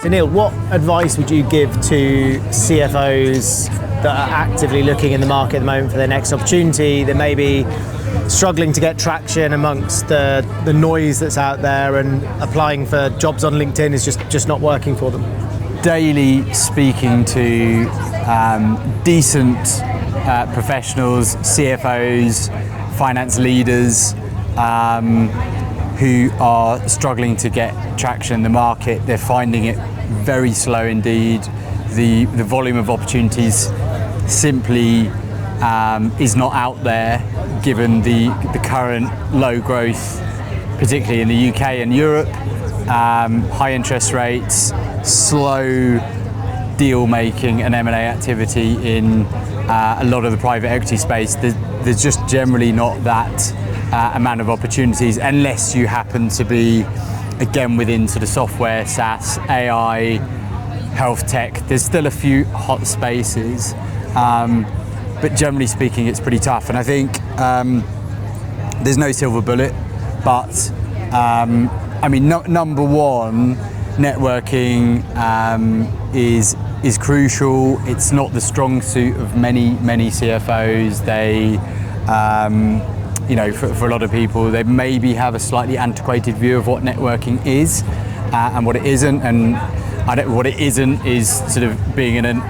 So Neil, what advice would you give to CFOs that are actively looking in the market at the moment for their next opportunity, that may be struggling to get traction amongst the noise that's out there, and applying for jobs on LinkedIn is just not working for them? Daily speaking to decent professionals, CFOs, finance leaders who are struggling to get traction in the market. They're finding it very slow indeed. The volume of opportunities simply is not out there, given the current low growth, particularly in the UK and Europe, high interest rates, slow deal making and M&A activity in a lot of the private equity space. There's just generally not that amount of opportunities, unless you happen to be, again, within sort of software, SaaS, AI, health tech. There's still a few hot spaces, but generally speaking, it's pretty tough. And I think there's no silver bullet, but I mean, number one, networking is crucial. It's not the strong suit of many CFOs. They for a lot of people, they maybe have a slightly antiquated view of what networking is and what it isn't. And what it isn't is sort of being in an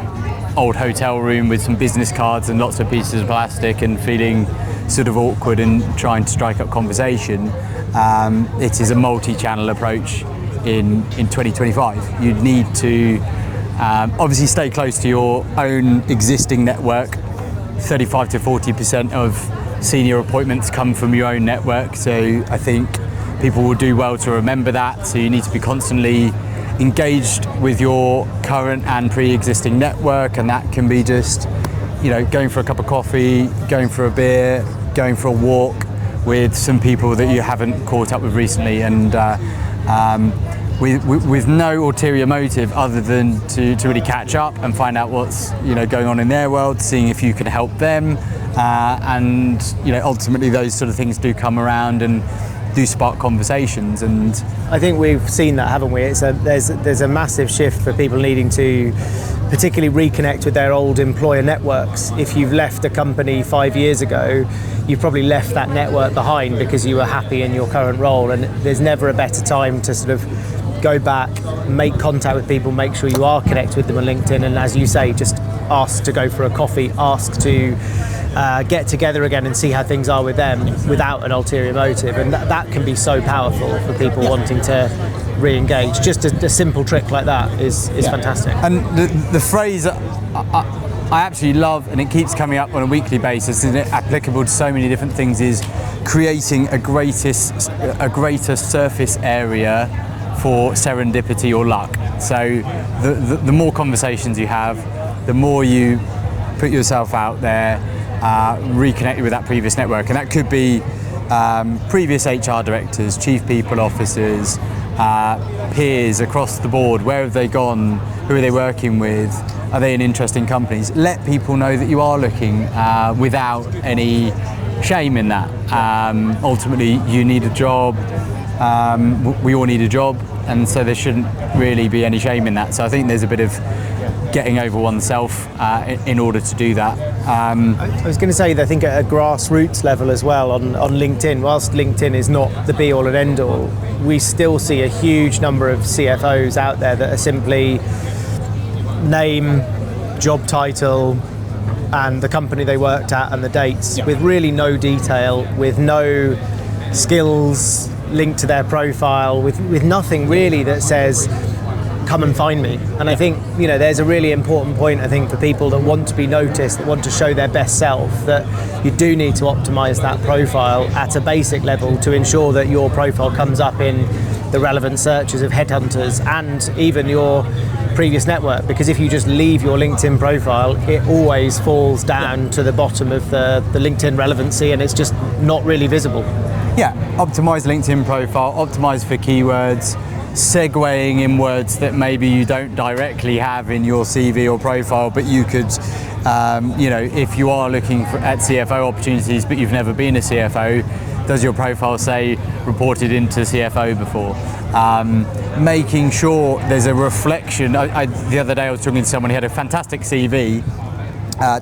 old hotel room with some business cards and lots of pieces of plastic and feeling sort of awkward and trying to strike up conversation. It is a multi-channel approach in 2025. You need to obviously stay close to your own existing network. 35 to 40% of senior appointments come from your own network, so I think people will do well to remember that. So you need to be constantly engaged with your current and pre-existing network, and that can be just going for a cup of coffee, going for a beer, going for a walk with some people that you haven't caught up with recently, and with no ulterior motive other than to really catch up and find out what's going on in their world, seeing if you can help them, and ultimately those sort of things do come around and do spark conversations. And I think we've seen that, haven't we? There's a massive shift for people needing to particularly reconnect with their old employer networks. If you've left a company 5 years ago, you've probably left that network behind because you were happy in your current role, and there's never a better time to sort of go back, make contact with people, make sure you are connected with them on LinkedIn, and as you say, just ask to go for a coffee, ask to get together again and see how things are with them without an ulterior motive, and that can be so powerful for people wanting to re-engage. Just a simple trick like that is fantastic. And the phrase I absolutely love, and it keeps coming up on a weekly basis, and it's applicable to so many different things, is creating a greater surface area for serendipity or luck. So the more conversations you have, the more you put yourself out there, reconnect with that previous network, and that could be previous HR directors, chief people officers, peers across the board. Where have they gone? Who are they working with? Are they in interesting companies? Let people know that you are looking without any shame in that. Ultimately, you need a job. We all need a job, and so there shouldn't really be any shame in that. So I think there's a bit of getting over oneself in order to do that. I was going to say that I think at a grassroots level as well on LinkedIn, whilst LinkedIn is not the be all and end all, we still see a huge number of CFOs out there that are simply name, job title, and the company they worked at and the dates, with really no detail, with no skills linked to their profile, with nothing really that says come and find me. And I think there's a really important point, I think, for people that want to be noticed, that want to show their best self, that you do need to optimize that profile at a basic level to ensure that your profile comes up in the relevant searches of headhunters and even your previous network, because if you just leave your LinkedIn profile, it always falls down to the bottom of the LinkedIn relevancy, and it's just not really visible. Yeah, optimize LinkedIn profile, optimize for keywords, segueing in words that maybe you don't directly have in your CV or profile, but you could, if you are looking at CFO opportunities but you've never been a CFO, does your profile say reported into CFO before? making sure there's a reflection. The other day I was talking to someone who had a fantastic CV,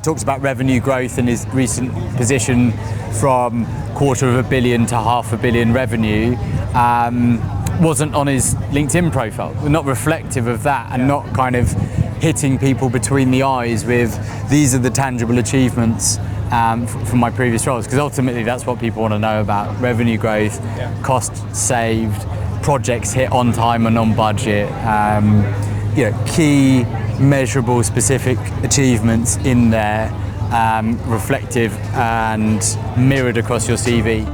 talks about revenue growth and his recent position from $250 million to $500 million revenue, wasn't on his LinkedIn profile. We're not reflective of that, and not kind of hitting people between the eyes with these are the tangible achievements from my previous roles, because ultimately that's what people want to know about: revenue growth, cost saved, projects hit on time and on budget, key measurable specific achievements in there, reflective and mirrored across your CV.